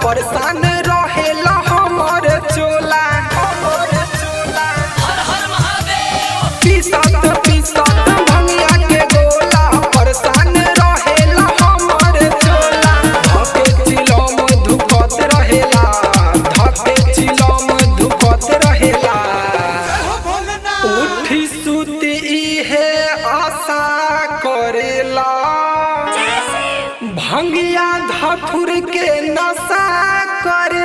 परेशान रहेला हमर चोला पीसत पीसत भंगिया के गोला परेशान रहेला हमर चोला धके चिलम धुकत रहेला धके चिलम धुकत रहेला उठी सुती इहे आशा करेला भंगिया धथुर के नशा करे